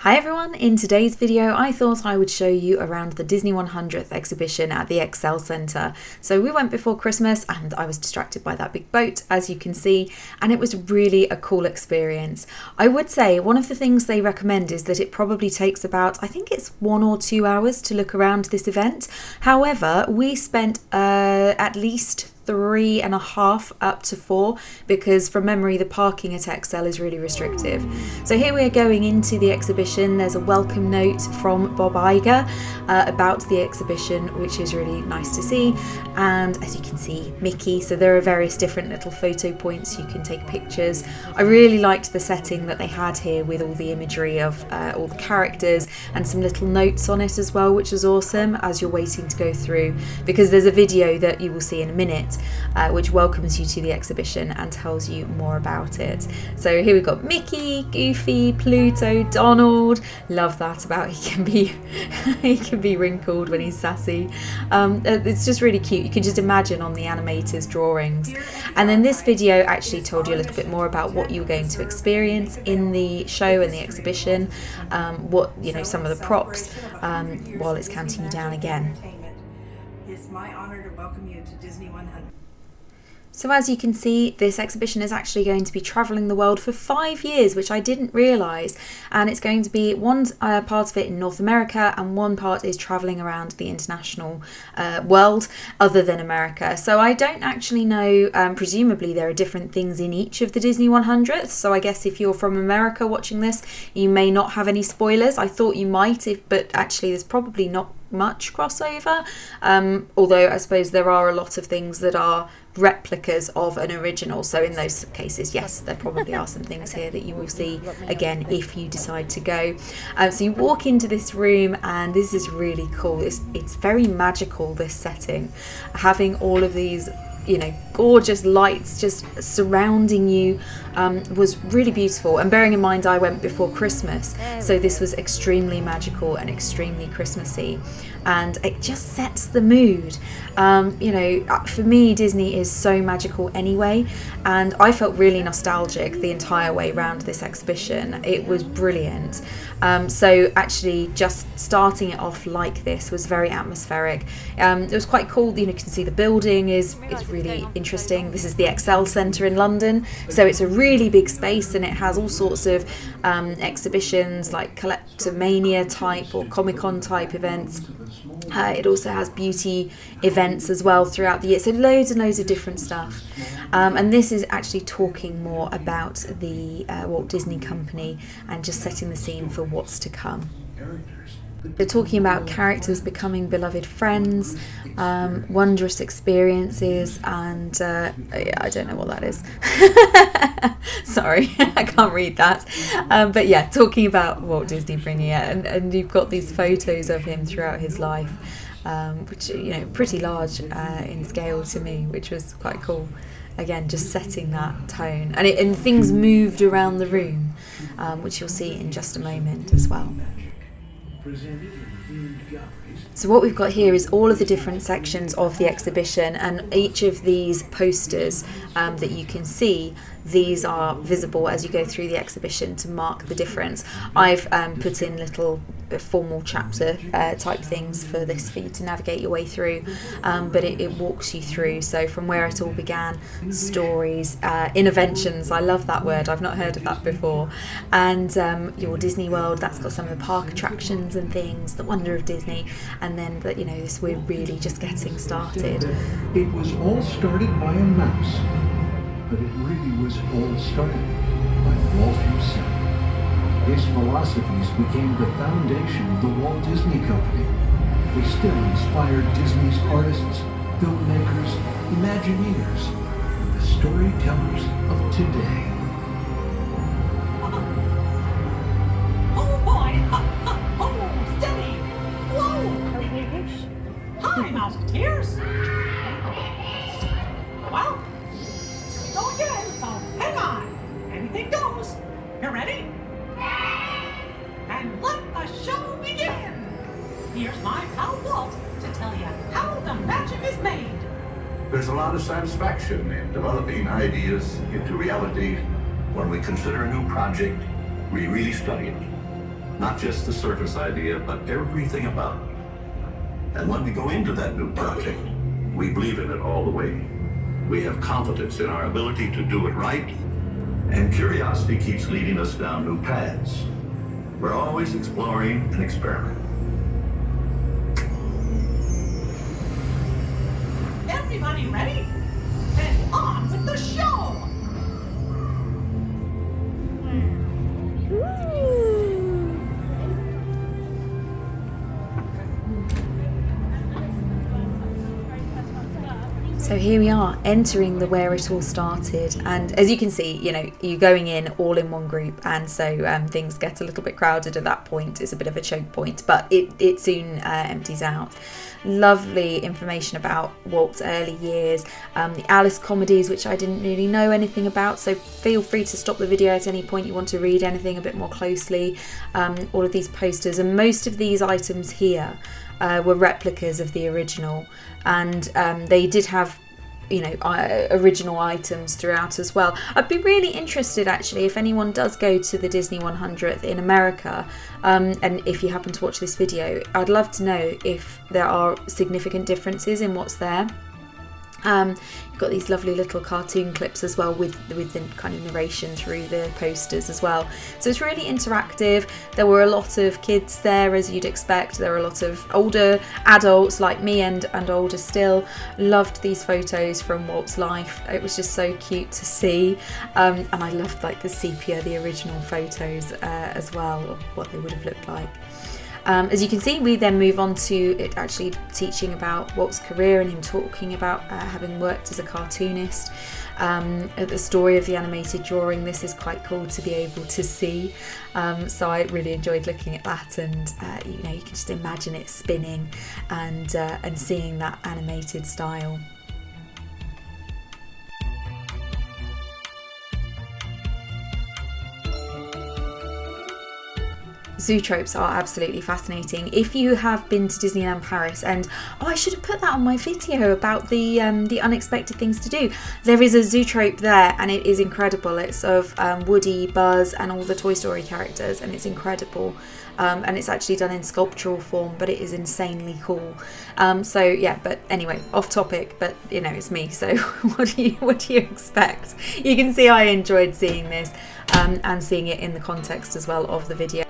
Hi everyone, in today's video I thought I would show you around the Disney 100th exhibition at the Excel Centre. So we went before Christmas and I was distracted by that big boat, as you can see, and it was really a cool experience. I would say one of the things they recommend is that it probably takes about, I think it's 1 or 2 hours to look around this event. However, we spent at least 3.5 up to 4 because from memory the parking at Excel is really restrictive. So here we are going into the exhibition. There's a welcome note from Bob Iger about the exhibition, which is really nice to see, and as you can see, Mickey. So there are various different little photo points you can take pictures. I really liked the setting that they had here with all the imagery of all the characters and some little notes on it as well, which is awesome as you're waiting to go through, because there's a video that you will see in a minute which welcomes you to the exhibition and tells you more about it. So here we've got Mickey, Goofy, Pluto, Donald. Love that about he can be wrinkled when he's sassy. It's just really cute. You can just imagine on the animators' drawings. And then this video actually told you a little bit more about what you were going to experience in the show and the exhibition, what, you know, some of the props, while it's counting you down again. It's my honor to welcome you to Disney 100. So as you can see, this exhibition is actually going to be travelling the world for 5 years, which I didn't realise, and it's going to be one part of it in North America and one part is travelling around the international world other than America. So I don't actually know, presumably there are different things in each of the Disney 100th, so I guess if you're from America watching this, you may not have any spoilers. I thought you might, but actually there's probably not much crossover, although I suppose there are a lot of things that are replicas of an original, so in those cases, yes, there probably are some things here that you will see again if you decide to go. So you walk into this room and this is really cool. It's very magical, this setting, having all of these, you know, gorgeous lights just surrounding you, was really beautiful. And bearing in mind I went before Christmas, so this was extremely magical and extremely Christmassy, and it just sets the mood. You know, for me Disney is so magical anyway, and I felt really nostalgic the entire way around this exhibition. It was brilliant. So actually just starting it off like this was very atmospheric. It was quite cool. You know, you can see the building is really interesting. This is the Excel Centre in London, so it's a really big space and it has all sorts of exhibitions like Collectomania type or Comic-Con type events. It also has beauty events as well throughout the year, so loads and loads of different stuff. And this is actually talking more about the Walt Disney Company and just setting the scene for what's to come. They're talking about characters becoming beloved friends, wondrous experiences, and I don't know what that is. Sorry, I can't read that. But yeah, talking about Walt Disney bringing it, and you've got these photos of him throughout his life, which, you know, pretty large in scale to me, which was quite cool. Again, just setting that tone, and things moved around the room, which you'll see in just a moment as well. So what we've got here is all of the different sections of the exhibition, and each of these posters that you can see, these are visible as you go through the exhibition to mark the difference. I've put in little formal chapter type things for this for you to navigate your way through, but it walks you through, so from where it all began, stories, interventions, I love that word, I've not heard of that before, and your Disney World, that's got some of the park attractions and things, the wonder of Disney, and then that, you know, this, we're really just getting started. It was all started by a mouse, but it really was all started by Walt himself. His philosophies became the foundation of the Walt Disney Company. They still inspire Disney's artists, filmmakers, Imagineers, and the storytellers of today. Oh boy! Oh, steady! Whoa! Hi, Mouseketeers! Well, here we go again, so hang on. Anything goes. You ready? And let the show begin! Here's my pal Walt to tell you how the magic is made. There's a lot of satisfaction in developing ideas into reality when we consider a new project, we really study it. Not just the surface idea, but everything about it. And when we go into that new project, we believe in it all the way. We have confidence in our ability to do it right, and curiosity keeps leading us down new paths. We're always exploring and experimenting. Everybody ready? Then on with the show! So here we are entering the where it all started, and as you can see, you know, you're going in all in one group, and so things get a little bit crowded at that point. It's a bit of a choke point, but it soon empties out. Lovely information about Walt's early years, the Alice comedies, which I didn't really know anything about, so feel free to stop the video at any point you want to read anything a bit more closely. All of these posters, and most of these items here were replicas of the original, and they did have, you know, original items throughout as well. I'd be really interested actually if anyone does go to the Disney 100th in America, and if you happen to watch this video, I'd love to know if there are significant differences in what's there. You've got these lovely little cartoon clips as well with the kind of narration through the posters as well. So it's really interactive. There were a lot of kids there, as you'd expect. There were a lot of older adults like me and older still. Loved these photos from Walt's life. It was just so cute to see. And I loved like the sepia, the original photos as well, of what they would have looked like. As you can see, we then move on to it actually teaching about Walt's career and him talking about having worked as a cartoonist. The story of the animated drawing, this is quite cool to be able to see. So I really enjoyed looking at that, and you know, you can just imagine it spinning and seeing that animated style. Zootropes are absolutely fascinating. If you have been to Disneyland Paris, and I should have put that on my video about the unexpected things to do. There is a Zootrope there, and it is incredible. It's of Woody, Buzz, and all the Toy Story characters, and it's incredible. And it's actually done in sculptural form, but it is insanely cool. So yeah, but anyway, off topic, but you know, it's me, so what do you expect? You can see I enjoyed seeing this and seeing it in the context as well of the video.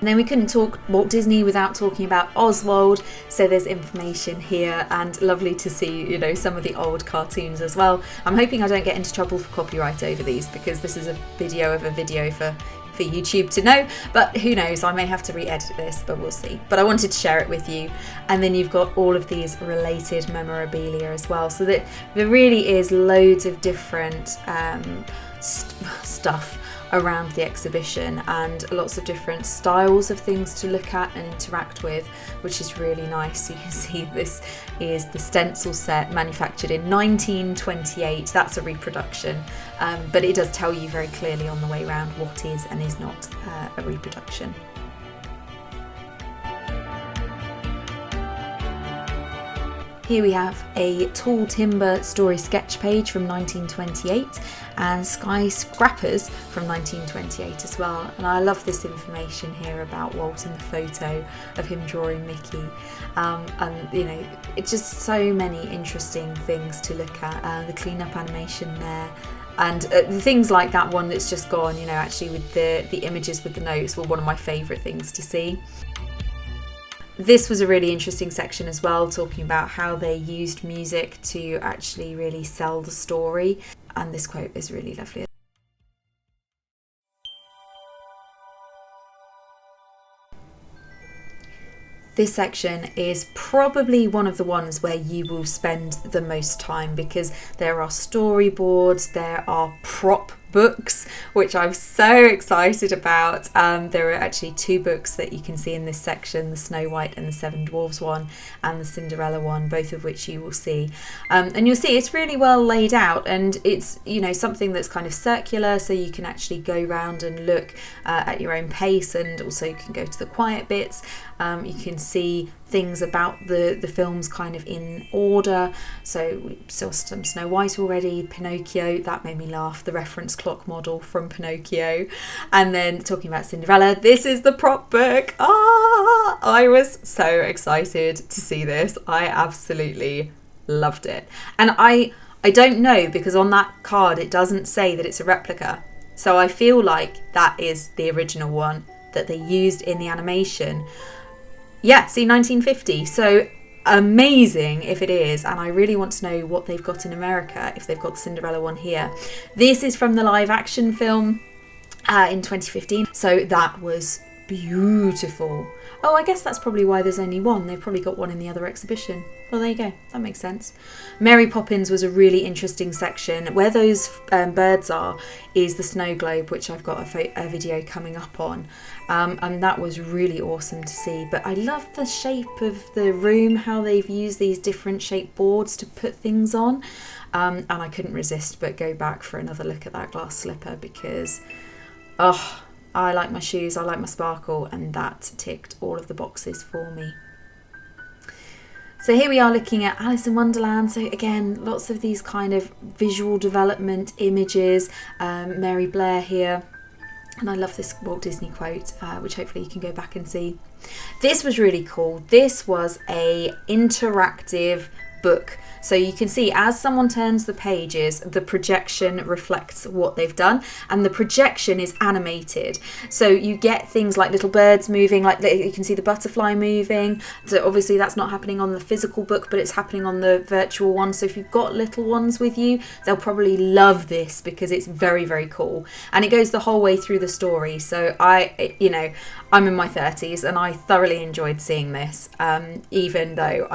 And then we couldn't talk Walt Disney without talking about Oswald, so there's information here, and lovely to see, you know, some of the old cartoons as well. I'm hoping I don't get into trouble for copyright over these, because this is a video of a video for YouTube to know, but who knows, I may have to re-edit this, but we'll see. But I wanted to share it with you. And then you've got all of these related memorabilia as well, so that there really is loads of different stuff around the exhibition, and lots of different styles of things to look at and interact with, which is really nice. You can see this is the stencil set manufactured in 1928. That's a reproduction, but it does tell you very clearly on the way around what is and is not a reproduction. Here we have a Tall Timber story sketch page from 1928 and Skyscrapers from 1928 as well. And I love this information here about Walt and the photo of him drawing Mickey. And you know, it's just so many interesting things to look at. The cleanup animation there. And things like that one that's just gone, you know, actually with the images with the notes were one of my favourite things to see. This was a really interesting section as well, talking about how they used music to actually really sell the story. And this quote is really lovely. This section is probably one of the ones where you will spend the most time, because there are storyboards, there are prop books, which I'm so excited about. There are actually 2 books that you can see in this section, the Snow White and the Seven Dwarfs one, and the Cinderella one, both of which you will see. And you'll see it's really well laid out, and it's, you know, something that's kind of circular, so you can actually go around and look at your own pace, and also you can go to the quiet bits. You can see things about the films kind of in order. So we saw some Snow White already, Pinocchio, that made me laugh, the reference clock model from Pinocchio. And then talking about Cinderella, this is the prop book. I was so excited to see this. I absolutely loved it. And I don't know, because on that card it doesn't say that it's a replica. So I feel like that is the original one that they used in the animation. Yeah, see, 1950. So amazing if it is. And I really want to know what they've got in America, if they've got the Cinderella one here. This is from the live action film in 2015. So that was beautiful. Oh, I guess that's probably why there's only one. They've probably got one in the other exhibition. Well, there you go. That makes sense. Mary Poppins was a really interesting section. Where those birds are is the snow globe, which I've got a video coming up on. And that was really awesome to see. But I love the shape of the room, how they've used these different shaped boards to put things on. And I couldn't resist but go back for another look at that glass slipper because, oh, I like my shoes, I like my sparkle, and that ticked all of the boxes for me. So here we are looking at Alice in Wonderland. So again, lots of these kind of visual development images. Mary Blair here. And I love this Walt Disney quote, which hopefully you can go back and see. This was really cool. This was a interactive book. So you can see as someone turns the pages, the projection reflects what they've done, and the projection is animated. So you get things like little birds moving, like you can see the butterfly moving. So obviously that's not happening on the physical book, but it's happening on the virtual one. So if you've got little ones with you, they'll probably love this because it's very, very cool. And it goes the whole way through the story. So I'm in my 30s and I thoroughly enjoyed seeing this, even though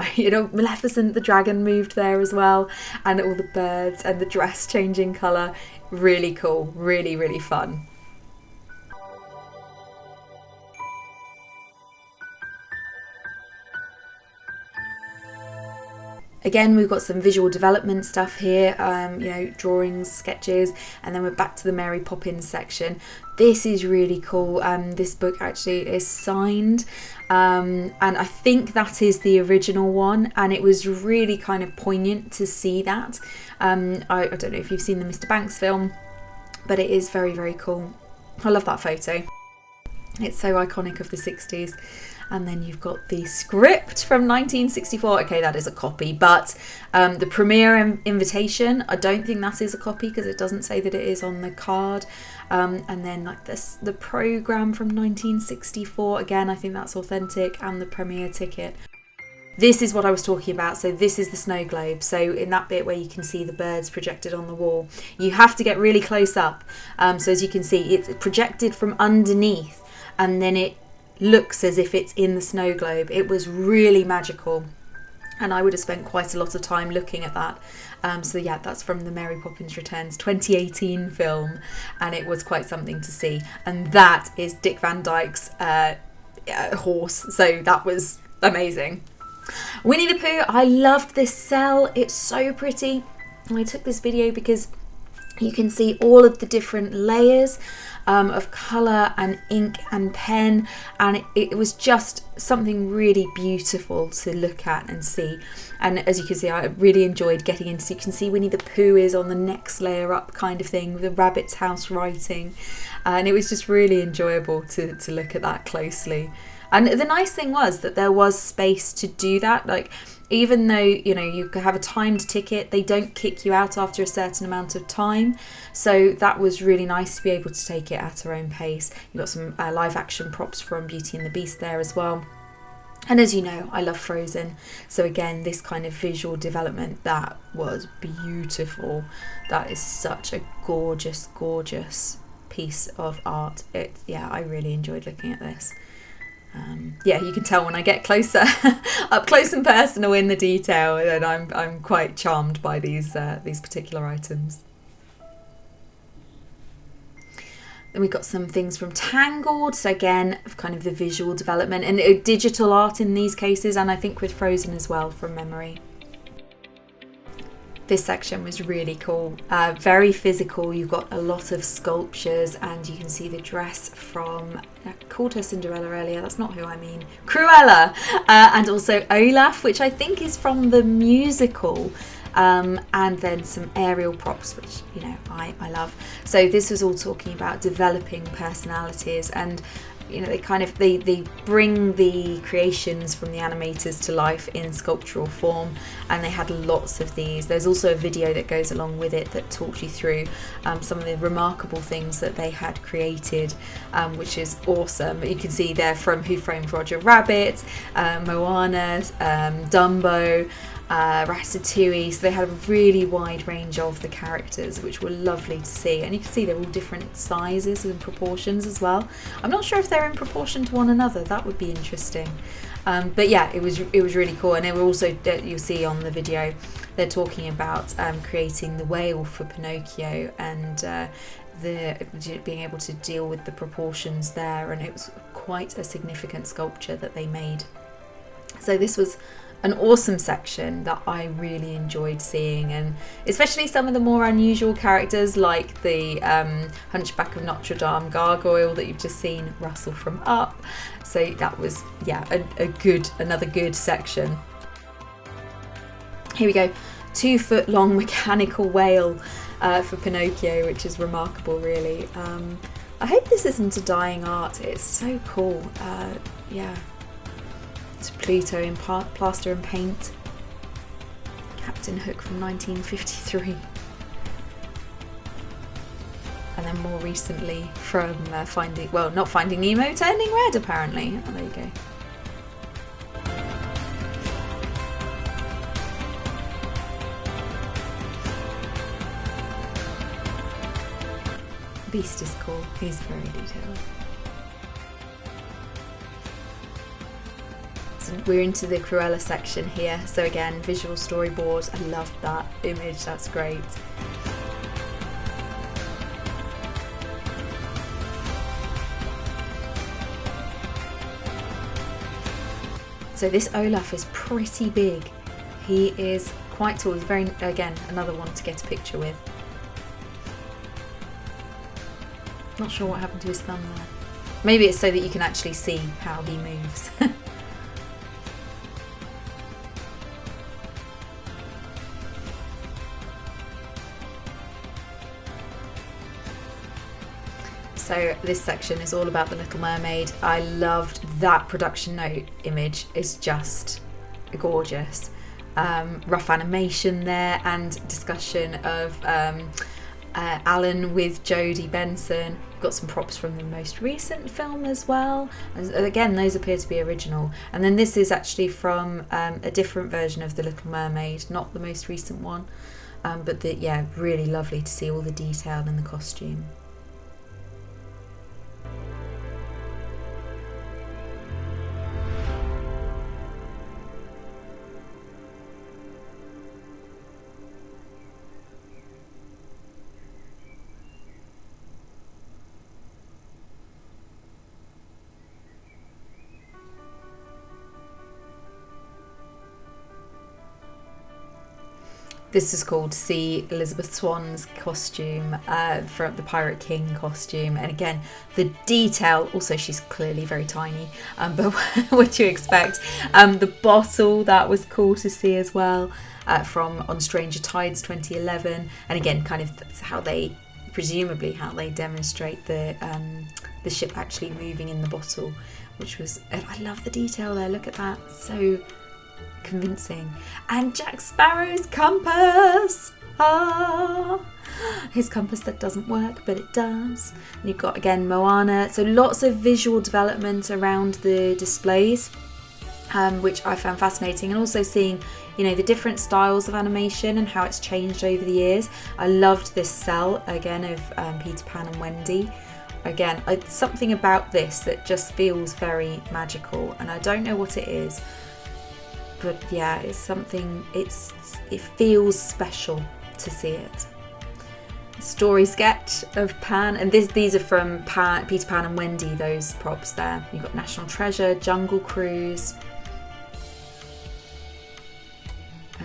Maleficent the dragon moved there as well, and all the birds and the dress changing colour. Really cool, really, really fun. Again, we've got some visual development stuff here, drawings, sketches, and then we're back to the Mary Poppins section. This is really cool. This book actually is signed, and I think that is the original one, and it was really kind of poignant to see that. I don't know if you've seen the Mr. Banks film, but it is very, very cool. I love that photo. It's so iconic of the 60s. And then you've got the script from 1964. Okay, that is a copy, but the premiere invitation, I don't think that is a copy because it doesn't say that it is on the card. And then like this, the programme from 1964, again, I think that's authentic, and the premiere ticket. This is what I was talking about. So this is the snow globe. So in that bit where you can see the birds projected on the wall, you have to get really close up. So as you can see, it's projected from underneath, and then it looks as if it's in the snow globe. It was really magical, and I would have spent quite a lot of time looking at that. So yeah, that's from the Mary Poppins Returns 2018 film, and it was quite something to see. And that is Dick Van Dyke's horse, so that was amazing. Winnie the Pooh, I loved this cell. It's so pretty. And I took this video because you can see all of the different layers of colour and ink and pen, and it was just something really beautiful to look at and see. And as you can see, I really enjoyed getting into, so you can see Winnie the Pooh is on the next layer up kind of thing with the rabbit's house writing, and it was just really enjoyable to look at that closely. And the nice thing was that there was space to do that. Like, even though, you have a timed ticket, they don't kick you out after a certain amount of time. So that was really nice to be able to take it at our own pace. You've got some live action props from Beauty and the Beast there as well. And as you know, I love Frozen. So again, this kind of visual development, that was beautiful. That is such a gorgeous, gorgeous piece of art. I really enjoyed looking at this. You can tell when I get closer, up close and personal in the detail, that I'm quite charmed by these particular items. Then we've got some things from Tangled, so again, kind of the visual development and digital art in these cases, and I think with Frozen as well, from memory. This section was really cool, very physical. You've got a lot of sculptures, and you can see the dress from, I called her Cinderella earlier, that's not who I mean, Cruella, and also Olaf, which I think is from the musical, and then some aerial props, which, you know, I love. So this was all talking about developing personalities, and you know, they bring the creations from the animators to life in sculptural form, and they had lots of these. There's also a video that goes along with it that talks you through some of the remarkable things that they had created, which is awesome. You can see there from Who Framed Roger Rabbit, Moana, Dumbo, Ratatouille. So they had a really wide range of the characters, which were lovely to see, and you can see they're all different sizes and proportions as well. I'm not sure if they're in proportion to one another, that would be interesting, but yeah, it was really cool. And they were also, you'll see on the video, they're talking about creating the whale for Pinocchio, and being able to deal with the proportions there, and it was quite a significant sculpture that they made. So this was an awesome section that I really enjoyed seeing, and especially some of the more unusual characters like the Hunchback of Notre Dame gargoyle that you've just seen, Russell from Up. So that was, yeah, another good section. Here we go, 2 foot long mechanical whale for Pinocchio, which is remarkable really. I hope this isn't a dying art, it's so cool. Yeah. Pluto in plaster and paint. Captain Hook from 1953. And then more recently from not Finding Nemo, Turning Red apparently. Oh, there you go. Beast is cool, he's very detailed. So we're into the Cruella section here. So again, visual storyboards. I love that image, that's great. So this Olaf is pretty big. He is quite tall. He's very, again, another one to get a picture with. Not sure what happened to his thumb there. Maybe it's so that you can actually see how he moves. So this section is all about the Little Mermaid. I loved that production note image, it's just gorgeous. Rough animation there, and discussion of Alan with Jodie Benson. We've got some props from the most recent film as well. And again, those appear to be original. And then this is actually from a different version of the Little Mermaid, not the most recent one. But yeah, really lovely to see all the detail in the costume. This is called See Elizabeth Swann's costume, from the Pirate King costume. And again, the detail, also she's clearly very tiny, but what you expect. The bottle, that was cool to see as well, from On Stranger Tides 2011. And again, kind of that's how they, presumably how they demonstrate the ship actually moving in the bottle, which was, I love the detail there, look at that, so convincing. And Jack Sparrow's compass, his compass that doesn't work but it does. And you've got again Moana, so lots of visual development around the displays, which I found fascinating, and also seeing, you know, the different styles of animation and how it's changed over the years. I loved this cell again of Peter Pan and Wendy. Again, it's something about this that just feels very magical, and I don't know what it is. But yeah, it's something, it feels special to see it. Story sketch of Pan, and these are from Peter Pan and Wendy, those props there. You've got National Treasure, Jungle Cruise.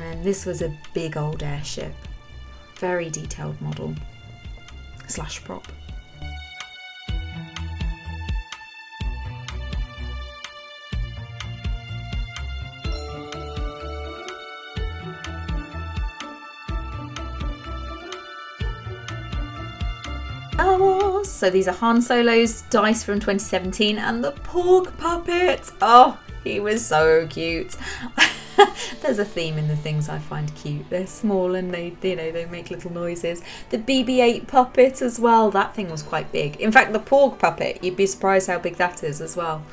And this was a big old airship. Very detailed model / prop. Star Wars. So these are Han Solo's dice from 2017 and the pork puppet. Oh, he was so cute. There's a theme in the things I find cute. They're small and they make little noises. The BB-8 puppet as well. That thing was quite big. In fact, the pork puppet, you'd be surprised how big that is as well.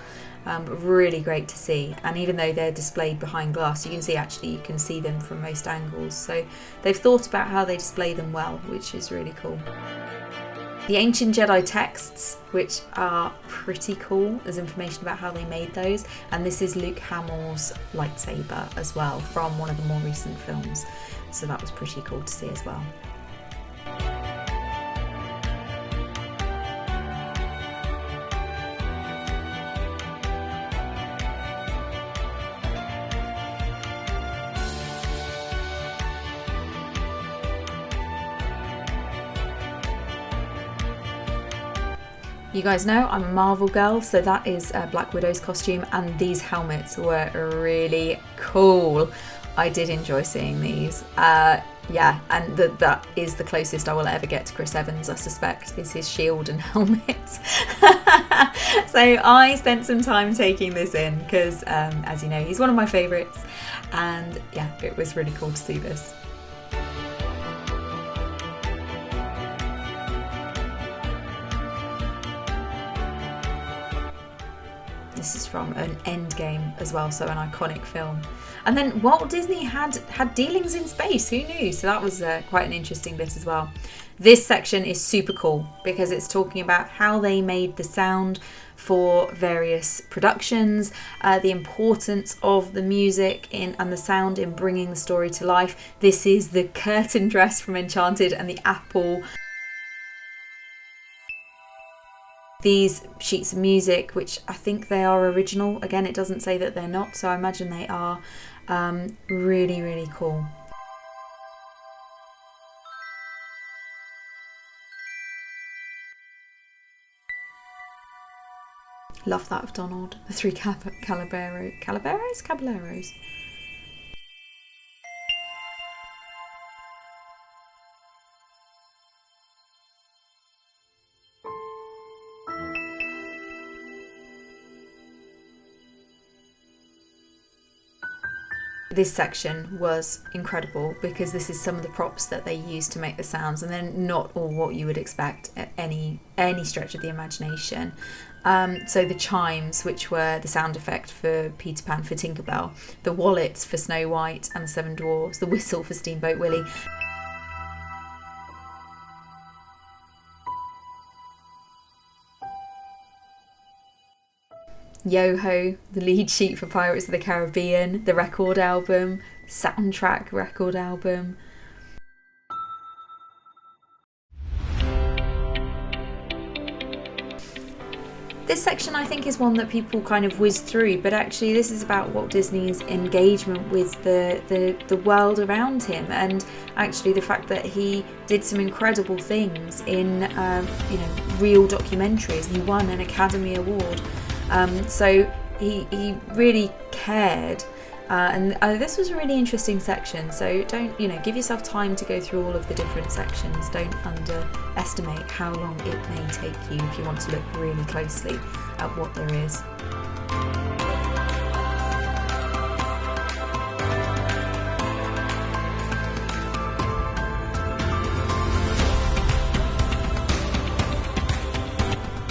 Really great to see. And even though they're displayed behind glass, you can see them from most angles. So they've thought about how they display them well, which is really cool. The ancient Jedi texts, which are pretty cool. There's information about how they made those. And this is Luke Hamill's lightsaber as well from one of the more recent films. So that was pretty cool to see as well. You guys know I'm a Marvel girl, so that is Black Widow's costume, and these helmets were really cool. I did enjoy seeing these. Yeah, and that is the closest I will ever get to Chris Evans, I suspect, is his shield and helmet. So I spent some time taking this in because, as you know, he's one of my favourites, and yeah, it was really cool to see this. This is from an Endgame as well, so an iconic film. And then Walt Disney had dealings in space, who knew? So that was quite an interesting bit as well. This section is super cool because it's talking about how they made the sound for various productions, the importance of the music and the sound in bringing the story to life. This is the curtain dress from Enchanted and the apple. These sheets of music, which I think they are original. Again, it doesn't say that they're not, so I imagine they are. Really, really cool. Love that of Donald. The three Caballeros. This section was incredible because this is some of the props that they used to make the sounds, and they're not all what you would expect at any stretch of the imagination. So the chimes, which were the sound effect for Peter Pan for Tinkerbell, the wallets for Snow White and the Seven Dwarfs, the whistle for Steamboat Willie. Yo-Ho, the lead sheet for Pirates of the Caribbean, the record album, soundtrack record album. This section I think is one that people kind of whiz through, but actually this is about Walt Disney's engagement with the world around him, and actually the fact that he did some incredible things in real documentaries. He won an Academy Award. So he really cared, and this was a really interesting section. So don't give yourself time to go through all of the different sections. Don't underestimate how long it may take you if you want to look really closely at what there is.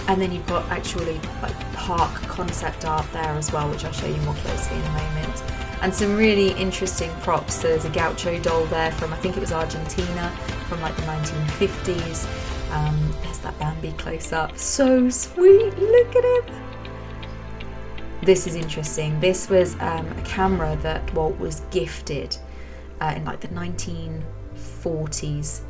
And then you've got actually like park concept art there as well, which I'll show you more closely in a moment. And some really interesting props. So there's a gaucho doll there from, I think it was Argentina, from like the 1950s. There's that Bambi close up. So sweet, look at him. This is interesting. This was a camera that Walt was gifted in like the 1940s.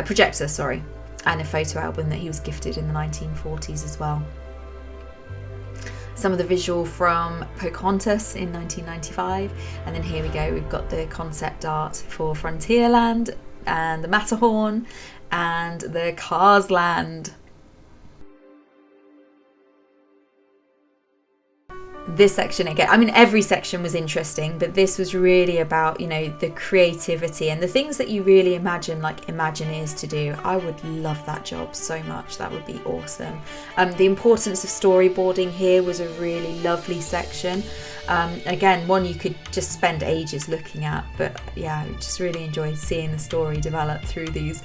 Projector, sorry. And a photo album that he was gifted in the 1940s as well. some of the visual from Pocahontas in 1995, and then here we go, we've got the concept art for Frontierland and the Matterhorn and the Cars Land. This section again, I mean every section was interesting, but this was really about, you know, the creativity and the things that you really imagine like Imagineers to do. I would love that job so much, that would be awesome. The importance of storyboarding here was a really lovely section. Again, one you could just spend ages looking at, but yeah, I just really enjoyed seeing the story develop through these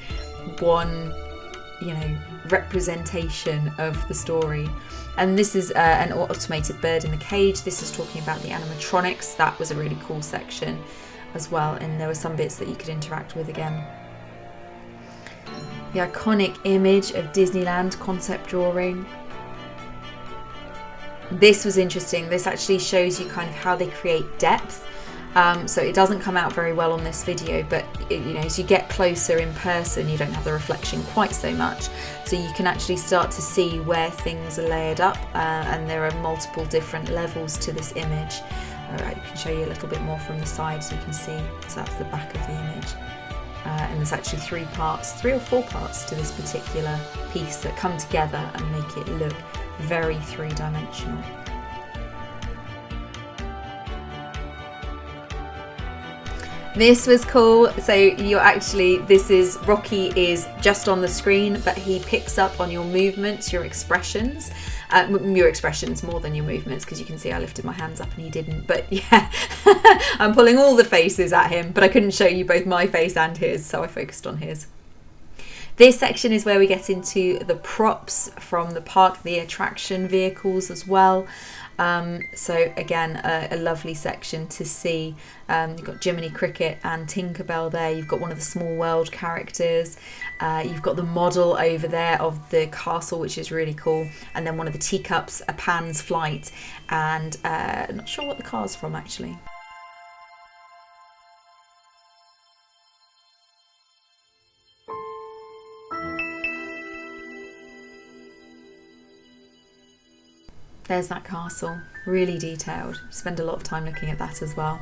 one, you know, representation of the story. And this is an automated bird in the cage. This is talking about the animatronics. That was a really cool section as well, and there were some bits that you could interact with again. The iconic image of Disneyland concept drawing. This was interesting. This actually shows you kind of how they create depth. So it doesn't come out very well on this video, but you know, as you get closer in person, you don't have the reflection quite so much. So you can actually start to see where things are layered up, and there are multiple different levels to this image. Alright, I can show you a little bit more from the side so you can see. So that's the back of the image. And there's actually three or four parts to this particular piece that come together and make it look very three-dimensional. This was cool. So you're actually, Rocky is just on the screen, but he picks up on your movements, your expressions more than your movements, because you can see I lifted my hands up and he didn't. But yeah, I'm pulling all the faces at him, but I couldn't show you both my face and his, so I focused on his. This section is where we get into the props from the park, the attraction vehicles as well. So again, a lovely section to see. You've got Jiminy Cricket and Tinkerbell there. You've got one of the Small World characters. You've got the model over there of the castle, which is really cool. And then one of the teacups, a Pan's Flight, and I'm not sure what the car's from actually. There's that castle, really detailed. Spend a lot of time looking at that as well.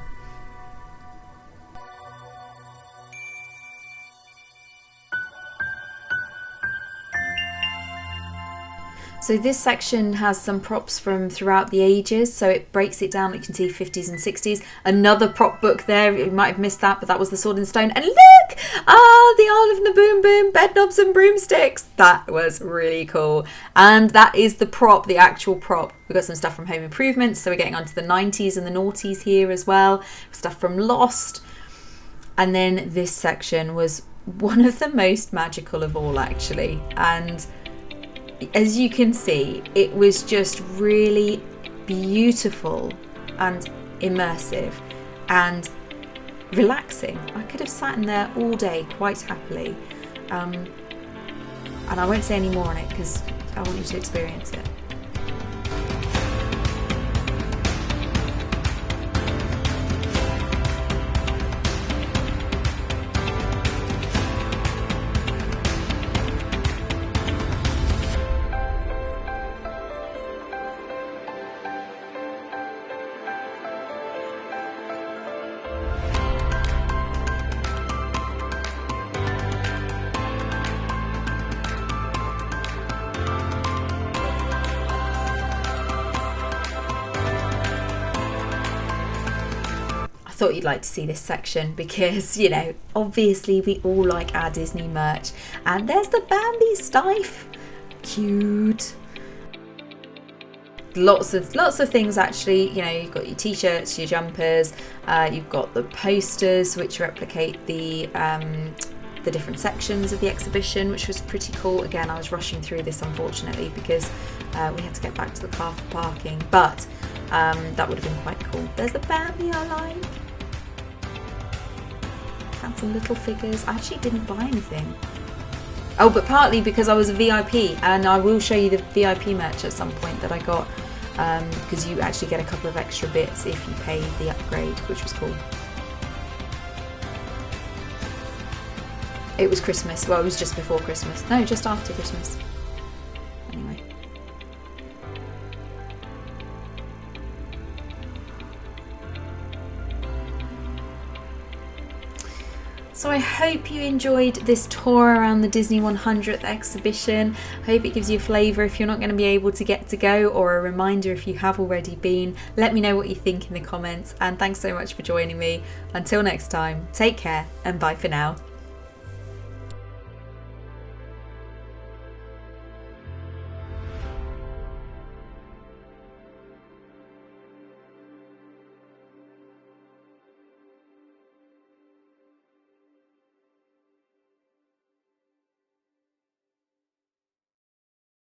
So this section has some props from throughout the ages, so it breaks it down. You can see 50s and 60s. Another prop book there, you might have missed that, but that was the Sword and Stone. And look! The Isle of Naboom Boom, Bedknobs and Broomsticks. That was really cool. And that is the prop, the actual prop. We've got some stuff from Home Improvement, so we're getting onto the 90s and the noughties here as well. Stuff from Lost. And then this section was one of the most magical of all, actually. And as you can see, it was just really beautiful and immersive and relaxing. I could have sat in there all day quite happily. And I won't say any more on it because I want you to experience it. I thought you'd like to see this section because, you know, obviously we all like our Disney merch. And there's the Bambi Stife. Cute. Lots of things actually. You know, you've got your t-shirts, your jumpers, you've got the posters which replicate the different sections of the exhibition, which was pretty cool. Again, I was rushing through this unfortunately because we had to get back to the car for parking, but that would have been quite cool. There's the Bambi I like. Found some little figures. I actually didn't buy anything. Oh, but partly because I was a VIP, and I will show you the VIP merch at some point that I got, because you actually get a couple of extra bits if you pay the upgrade, which was cool. It was Christmas. Well, it was just before Christmas. No, just after Christmas. Anyway. So I hope you enjoyed this tour around the Disney 100th exhibition. I hope it gives you a flavour if you're not going to be able to get to go, or a reminder if you have already been. Let me know what you think in the comments, and thanks so much for joining me. Until next time, take care and bye for now.